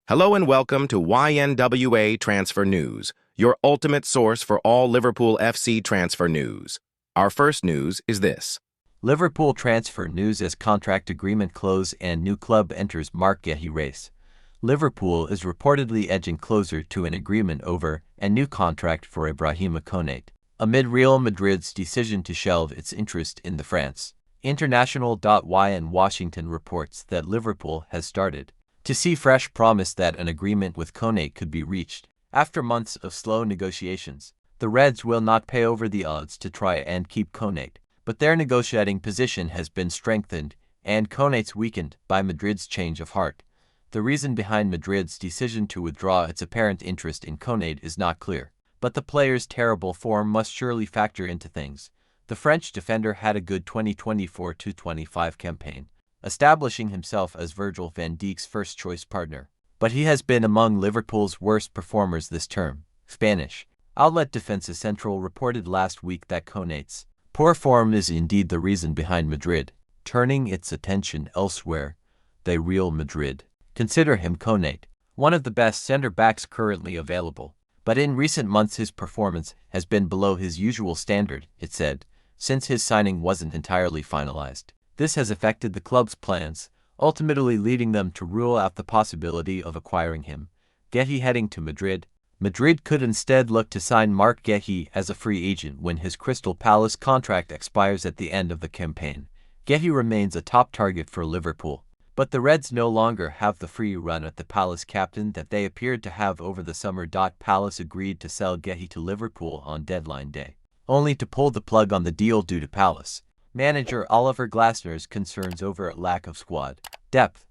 Hello and welcome to YNWA Transfer News, your ultimate source for all Liverpool FC transfer news. Our first news is this. Liverpool transfer news as contract agreement close and new club enters Marc Guehi race. Liverpool is reportedly edging closer to an agreement over a new contract for Ibrahima Konate, amid Real Madrid's decision to shelve its interest in the France. International.y in Washington reports that Liverpool has started to see fresh promise that an agreement with Konate could be reached. After months of slow negotiations, the Reds will not pay over the odds to try and keep Konate, but their negotiating position has been strengthened and Konate's weakened by Madrid's change of heart. The reason behind Madrid's decision to withdraw its apparent interest in Konate is not clear, but the player's terrible form must surely factor into things. The French defender had a good 2024-25 campaign, establishing himself as Virgil van Dijk's first-choice partner. But he has been among Liverpool's worst performers this term. Spanish outlet Defensa Central reported last week that Konate's poor form is indeed the reason behind Madrid turning its attention elsewhere. The Real Madrid consider him Konate one of the best center-backs currently available, but in recent months his performance has been below his usual standard, it said, since his signing wasn't entirely finalized. This has affected the club's plans, ultimately leading them to rule out the possibility of acquiring him. Guehi heading to Madrid. Madrid could instead look to sign Marc Guehi as a free agent when his Crystal Palace contract expires at the end of the campaign. Guehi remains a top target for Liverpool, but the Reds no longer have the free run at the Palace captain that they appeared to have over the summer. Palace agreed to sell Guehi to Liverpool on deadline day, only to pull the plug on the deal due to Palace manager Oliver Glasner's concerns over a lack of squad depth.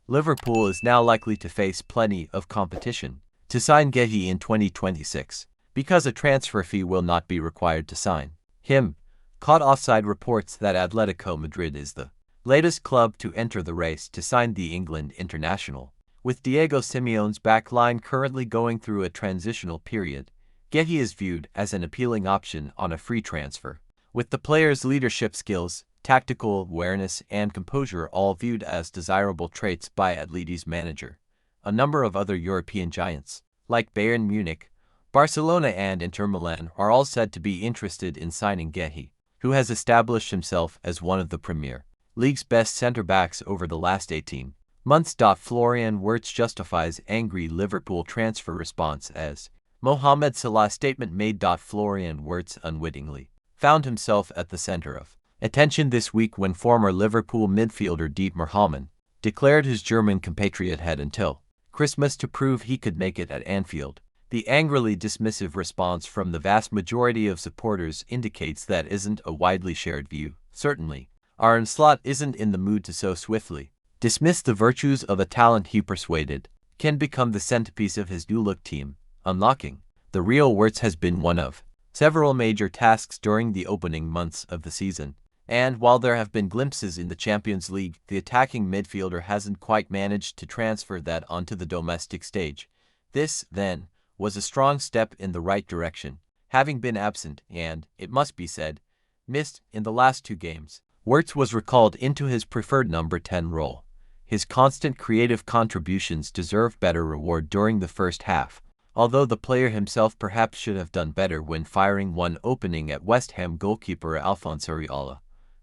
Liverpool is now likely to face plenty of competition to sign Guehi in 2026, because a transfer fee will not be required to sign him. Caught offside reports that Atletico Madrid is the latest club to enter the race to sign the England international. With Diego Simeone's back line currently going through a transitional period, Guehi is viewed as an appealing option on a free transfer, with the player's leadership skills, tactical awareness, and composure all viewed as desirable traits by Atleti's manager. A number of other European giants, like Bayern Munich, Barcelona, and Inter Milan, are all said to be interested in signing Guehi, who has established himself as one of the Premier League's best centre-backs over the last 18 months. Florian Wirtz justifies angry Liverpool transfer response as Mohamed Salah statement made. Florian Wirtz unwittingly found himself at the center of attention this week when former Liverpool midfielder Dietmar Hamann declared his German compatriot had until Christmas to prove he could make it at Anfield. The angrily dismissive response from the vast majority of supporters indicates that isn't a widely shared view. Certainly, Arne Slot isn't in the mood to so swiftly dismiss the virtues of a talent he persuaded can become the centerpiece of his new-look team. Unlocking the real Wirtz has been one of several major tasks during the opening months of the season, and while there have been glimpses in the Champions League, the attacking midfielder hasn't quite managed to transfer that onto the domestic stage. This, then, was a strong step in the right direction, having been absent and, it must be said, missed in the last two games. Wirtz was recalled into his preferred number 10 role. His constant creative contributions deserve better reward during the first half, although the player himself perhaps should have done better when firing one opening at West Ham goalkeeper Alphonso Areola.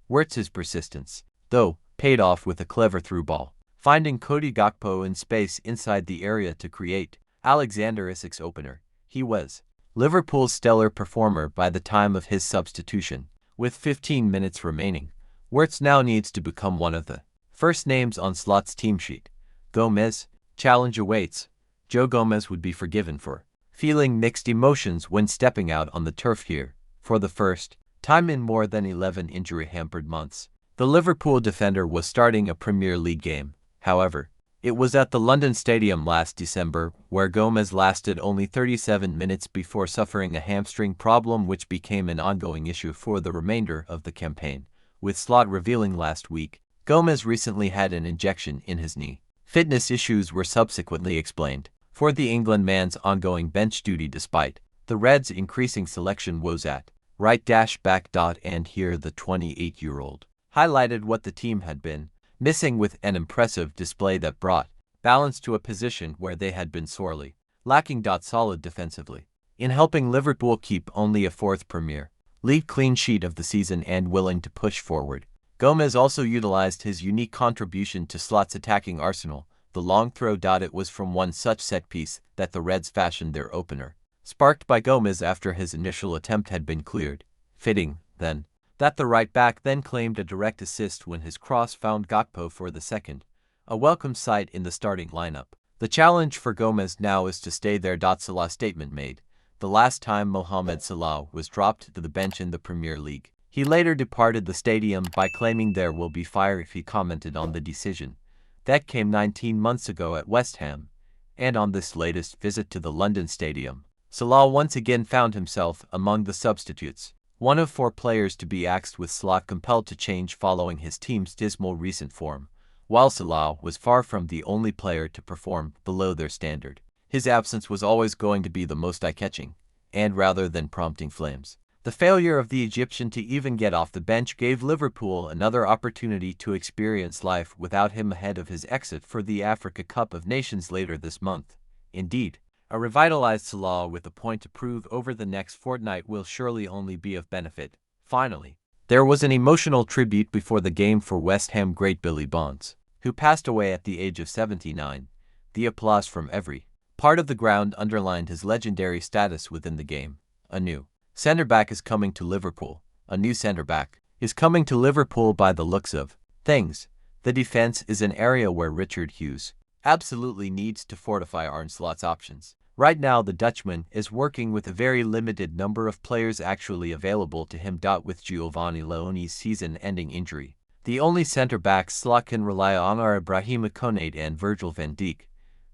Wirtz's persistence, though, paid off with a clever through ball, finding Cody Gakpo in space inside the area to create Alexander Isak's opener. He was Liverpool's stellar performer by the time of his substitution. With 15 minutes remaining, Wirtz now needs to become one of the first names on Slot's team sheet. Gomez, challenge awaits. Joe Gomez would be forgiven for feeling mixed emotions when stepping out on the turf here. For the first time in more than 11 injury-hampered months, the Liverpool defender was starting a Premier League game. However, it was at the London Stadium last December, where Gomez lasted only 37 minutes before suffering a hamstring problem which became an ongoing issue for the remainder of the campaign. With Slot revealing last week, Gomez recently had an injection in his knee. Fitness issues were subsequently explained for the England man's ongoing bench duty despite the Reds' increasing selection woes at right-back. And here the 28-year-old highlighted what the team had been missing with an impressive display that brought balanced to a position where they had been sorely lacking. Solid defensively, in helping Liverpool keep only a fourth Premier League clean sheet of the season and willing to push forward. Gomez also utilized his unique contribution to Slot's attacking arsenal, the long throw. It was from one such set piece that the Reds fashioned their opener, sparked by Gomez after his initial attempt had been cleared. Fitting, then, that the right back then claimed a direct assist when his cross found Gakpo for the second, a welcome sight in the starting lineup. The challenge for Gomez now is to stay there. Salah statement made the last time Mohamed Salah was dropped to the bench in the Premier League. He later departed the stadium by claiming there will be fire if he commented on the decision. That came 19 months ago at West Ham, and on this latest visit to the London stadium, Salah once again found himself among the substitutes, one of 4 players to be axed, with Slot compelled to change following his team's dismal recent form, while Salah was far from the only player to perform below their standard. His absence was always going to be the most eye-catching, and rather than prompting flames, the failure of the Egyptian to even get off the bench gave Liverpool another opportunity to experience life without him ahead of his exit for the Africa Cup of Nations later this month. Indeed, a revitalized Salah with a point to prove over the next fortnight will surely only be of benefit. Finally, there was an emotional tribute before the game for West Ham great Billy Bonds, who passed away at the age of 79. The applause from every part of the ground underlined his legendary status within the game. A new centre-back is coming to Liverpool. A new centre-back is coming to Liverpool by the looks of things. The defense is an area where Richard Hughes absolutely needs to fortify Arne Slot's options. Right now the Dutchman is working with a very limited number of players actually available to him. With Giovanni Leone's season-ending injury, the only centre-backs Slot can rely on are Ibrahima Konate and Virgil van Dijk.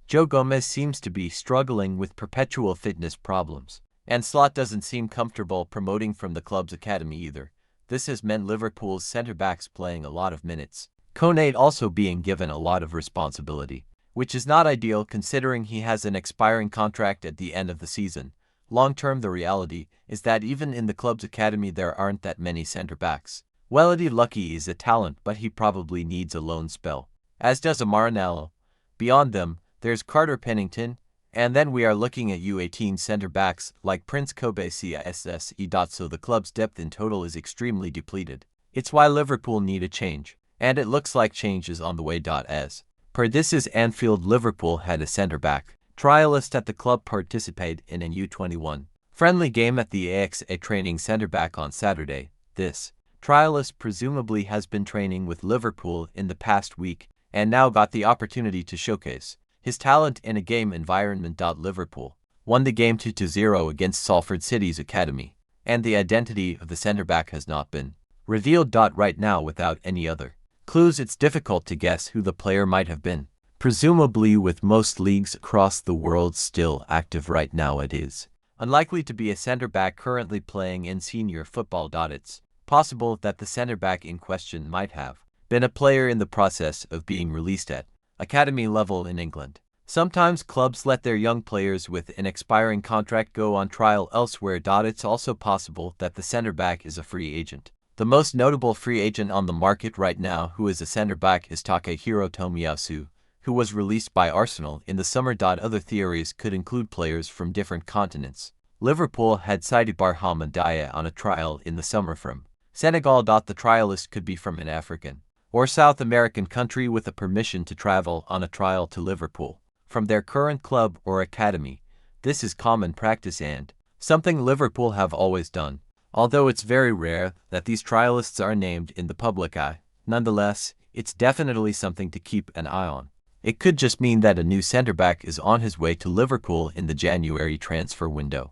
Joe Gomez seems to be struggling with perpetual fitness problems, and Slot doesn't seem comfortable promoting from the club's academy either. This has meant Liverpool's centre-backs playing a lot of minutes, Konate also being given a lot of responsibility, which is not ideal considering he has an expiring contract at the end of the season. Long-term, the reality is that even in the club's academy there aren't that many centre-backs. Weledy Lucky is a talent, but he probably needs a loan spell, as does Amaranello. Beyond them, there's Carter Pennington, and then we are looking at U18 centre-backs like Prince Kobe CSSE. So the club's depth in total is extremely depleted. It's why Liverpool need a change, and it looks like change is on the way. As per this is Anfield, Liverpool had a centre-back trialist at the club participate in an U21 friendly game at the AXA training centre-back on Saturday. This trialist presumably has been training with Liverpool in the past week and now got the opportunity to showcase his talent in a game environment. Liverpool won the game 2-0 against Salford City's academy, and the identity of the centre-back has not been revealed. Right now, without any other clues, it's difficult to guess who the player might have been. Presumably, with most leagues across the world still active right now, it is unlikely to be a centre-back currently playing in senior football. It's possible that the centre-back in question might have been a player in the process of being released at academy level in England. Sometimes clubs let their young players with an expiring contract go on trial elsewhere. It's also possible that the centre-back is a free agent. The most notable free agent on the market right now who is a centre-back is Takehiro Tomiyasu, who was released by Arsenal in the summer. Other theories could include players from different continents. Liverpool had cited Barhama Dia on a trial in the summer from Senegal. The trialist could be from an African or South American country with a permission to travel on a trial to Liverpool from their current club or academy. This is common practice and something Liverpool have always done, although it's very rare that these trialists are named in the public eye. Nonetheless, it's definitely something to keep an eye on. It could just mean that a new centre-back is on his way to Liverpool in the January transfer window.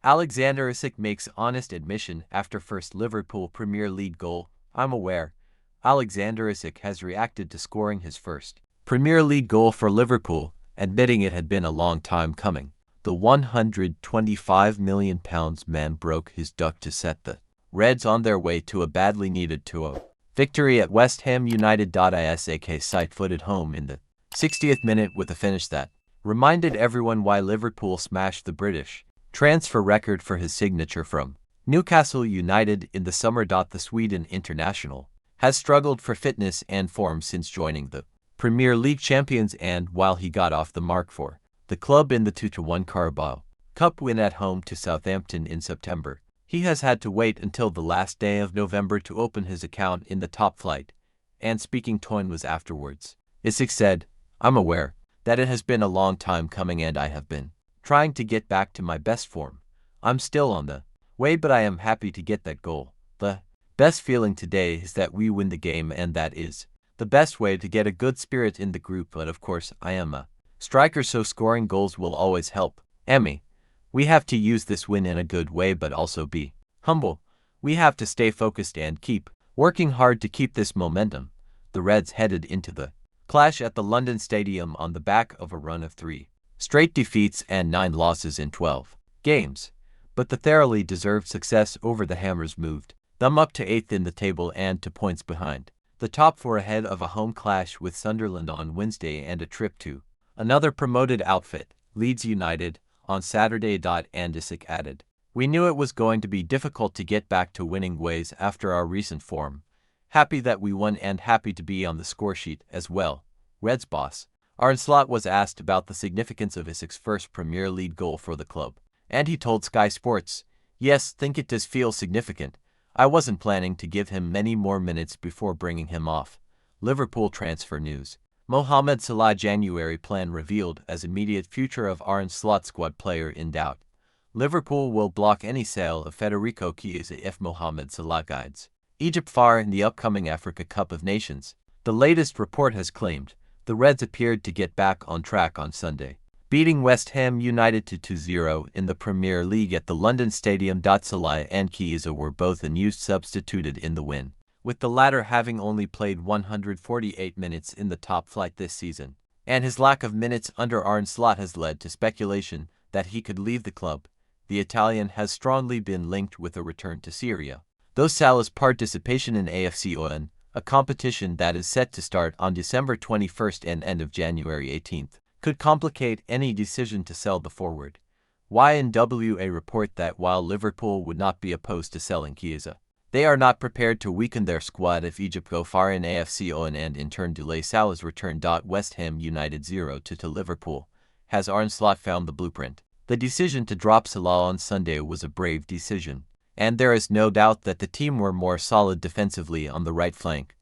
Alexander Isak makes honest admission after first Liverpool Premier League goal. I'm aware Alexander Isak has reacted to scoring his first Premier League goal for Liverpool, admitting it had been a long time coming. The £125 million man broke his duck to set the Reds on their way to a badly needed 2-0 victory at West Ham United. Isak side-footed home in the 60th minute with a finish that reminded everyone why Liverpool smashed the British transfer record for his signature from Newcastle United in the summer. The Sweden international has struggled for fitness and form since joining the Premier League champions, and while he got off the mark for the club in the 2-1 Carabao Cup win at home to Southampton in September, he has had to wait until the last day of November to open his account in the top flight, and speaking to YNWA afterwards, Isak said, "I'm aware that it has been a long time coming and I have been trying to get back to my best form. I'm still on the way, but I am happy to get that goal. The best feeling today is that we win the game, and that is the best way to get a good spirit in the group, but of course I am a striker, so scoring goals will always help. Emmy, we have to use this win in a good way but also be humble. We have to stay focused and keep working hard to keep this momentum." The Reds headed into the clash at the London Stadium on the back of a run of 3 straight defeats and 9 losses in 12 games, but the thoroughly deserved success over the Hammers moved them up to 8th in the table and 2 points behind the top 4 ahead of a home clash with Sunderland on Wednesday and a trip to another promoted outfit, Leeds United, on Saturday. And Isak added, "We knew it was going to be difficult to get back to winning ways after our recent form. Happy that we won and happy to be on the score sheet as well." Reds boss Arne Slot was asked about the significance of Isak's first Premier League goal for the club, and he told Sky Sports, "Yes, think it does feel significant. I wasn't planning to give him many more minutes before bringing him off." Liverpool transfer news. Mohamed Salah January plan revealed as immediate future of Arne Slot squad player in doubt. Liverpool will block any sale of Federico Chiesa if Mohamed Salah guides Egypt far in the upcoming Africa Cup of Nations. The latest report has claimed the Reds appeared to get back on track on Sunday, beating West Ham United to 2-0 in the Premier League at the London Stadium. Salah and Chiesa were both unused substituted in the win, with the latter having only played 148 minutes in the top flight this season, and his lack of minutes under Arne Slot has led to speculation that he could leave the club. The Italian has strongly been linked with a return to Syria, though Salah's participation in AFC ON, a competition that is set to start on December 21st and end of January 18th, could complicate any decision to sell the forward. YNWA report that while Liverpool would not be opposed to selling Chiesa, they are not prepared to weaken their squad if Egypt go far in AFC ON and in turn delay Salah's return. West Ham United 0-2 Liverpool. Has Arne Slot found the blueprint? The decision to drop Salah on Sunday was a brave decision, and there is no doubt that the team were more solid defensively on the right flank.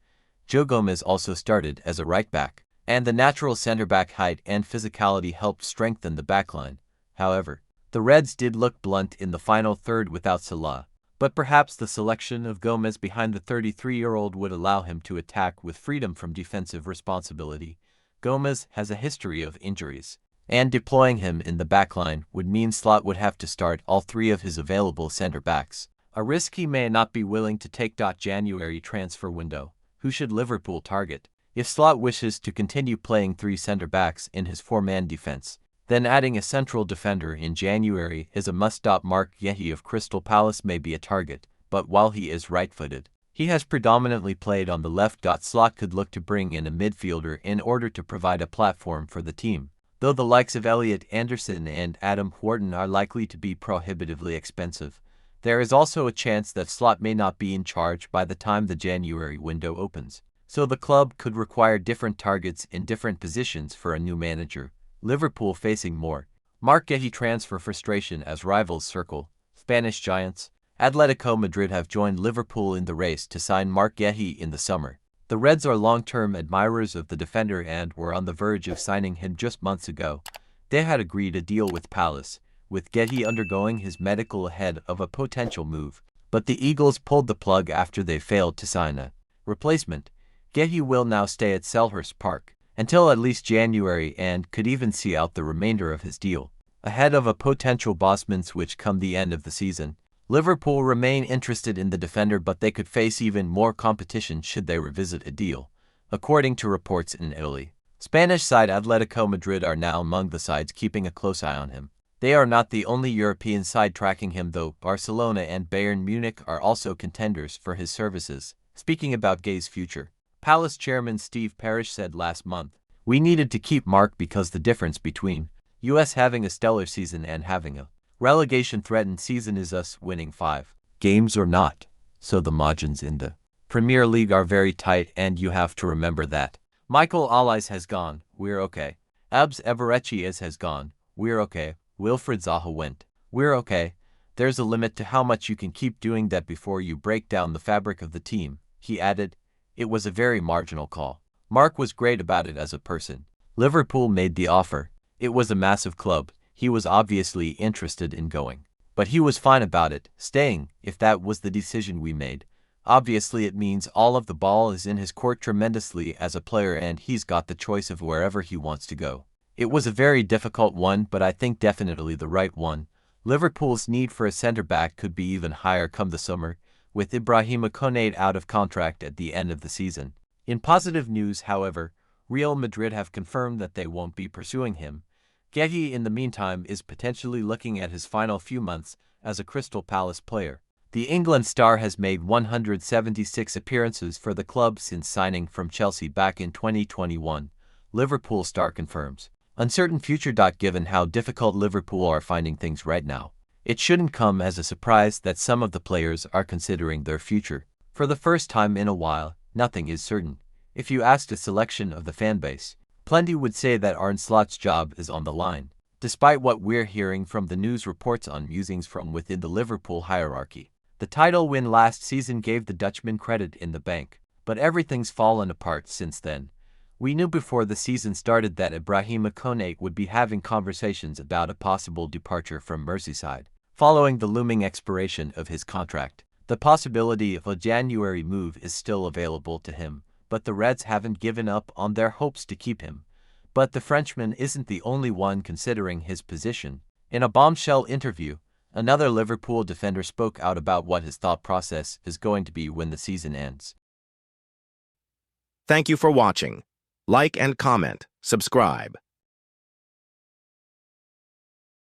Joe Gomez also started as a right-back, and the natural centre-back height and physicality helped strengthen the backline. However, the Reds did look blunt in the final third without Salah, but perhaps the selection of Gomez behind the 33-year-old would allow him to attack with freedom from defensive responsibility. Gomez has a history of injuries, and deploying him in the backline would mean Slot would have to start all 3 of his available center-backs, a risk he may not be willing to take. January transfer window. Who should Liverpool target? If Slot wishes to continue playing 3 center-backs in his 4-man defense, then adding a central defender in January is a must. Marc Guehi of Crystal Palace may be a target, but while he is right-footed, he has predominantly played on the left. Slot could look to bring in a midfielder in order to provide a platform for the team, though the likes of Elliot Anderson and Adam Wharton are likely to be prohibitively expensive. There is also a chance that Slot may not be in charge by the time the January window opens, so the club could require different targets in different positions for a new manager. Liverpool facing more Marc Guehi transfer frustration as rivals circle. Spanish giants Atletico Madrid have joined Liverpool in the race to sign Marc Guehi in the summer. The Reds are long-term admirers of the defender and were on the verge of signing him just months ago. They had agreed a deal with Palace, with Guehi undergoing his medical ahead of a potential move, but the Eagles pulled the plug after they failed to sign a replacement. Guehi will now stay at Selhurst Park until at least January and could even see out the remainder of his deal, ahead of a potential Bosman switch come the end of the season. Liverpool remain interested in the defender, but they could face even more competition should they revisit a deal, according to reports in Italy. Spanish side Atletico Madrid are now among the sides keeping a close eye on him. They are not the only European side tracking him, though. Barcelona and Bayern Munich are also contenders for his services. Speaking about Guehi's future, Palace chairman Steve Parish said last month, "We needed to keep Marc because the difference between us having a stellar season and having a relegation-threatened season is us winning 5 games or not. So the margins in the Premier League are very tight, and you have to remember that. Michael Allies has gone, we're okay. Abs Everetchies has gone, we're okay. Wilfried Zaha went, we're okay. There's a limit to how much you can keep doing that before you break down the fabric of the team, he added. It was a very marginal call. Marc was great about it as a person. Liverpool made the offer. It was a massive club. He was obviously interested in going. But he was fine about it, staying, if that was the decision we made. Obviously it means all of the ball is in his court tremendously as a player and he's got the choice of wherever he wants to go. It was a very difficult one, but I think definitely the right one. Liverpool's need for a centre-back could be even higher come the summer, with Ibrahima Konate out of contract at the end of the season. In positive news, however, Real Madrid have confirmed that they won't be pursuing him. Guehi, in the meantime, is potentially looking at his final few months as a Crystal Palace player. The England star has made 176 appearances for the club since signing from Chelsea back in 2021, Liverpool star confirms. Uncertain future. Given how difficult Liverpool are finding things right now, it shouldn't come as a surprise that some of the players are considering their future. For the first time in a while, nothing is certain. If you asked a selection of the fanbase, plenty would say that Arne Slot's job is on the line, despite what we're hearing from the news reports on musings from within the Liverpool hierarchy. The title win last season gave the Dutchman credit in the bank, but everything's fallen apart since then. We knew before the season started that Ibrahima Konate would be having conversations about a possible departure from Merseyside, following the looming expiration of his contract. The possibility of a January move is still available to him, but the Reds haven't given up on their hopes to keep him. But the Frenchman isn't the only one considering his position. In a bombshell interview, another Liverpool defender spoke out about what his thought process is going to be when the season ends. Thank you for watching. Like and comment, subscribe.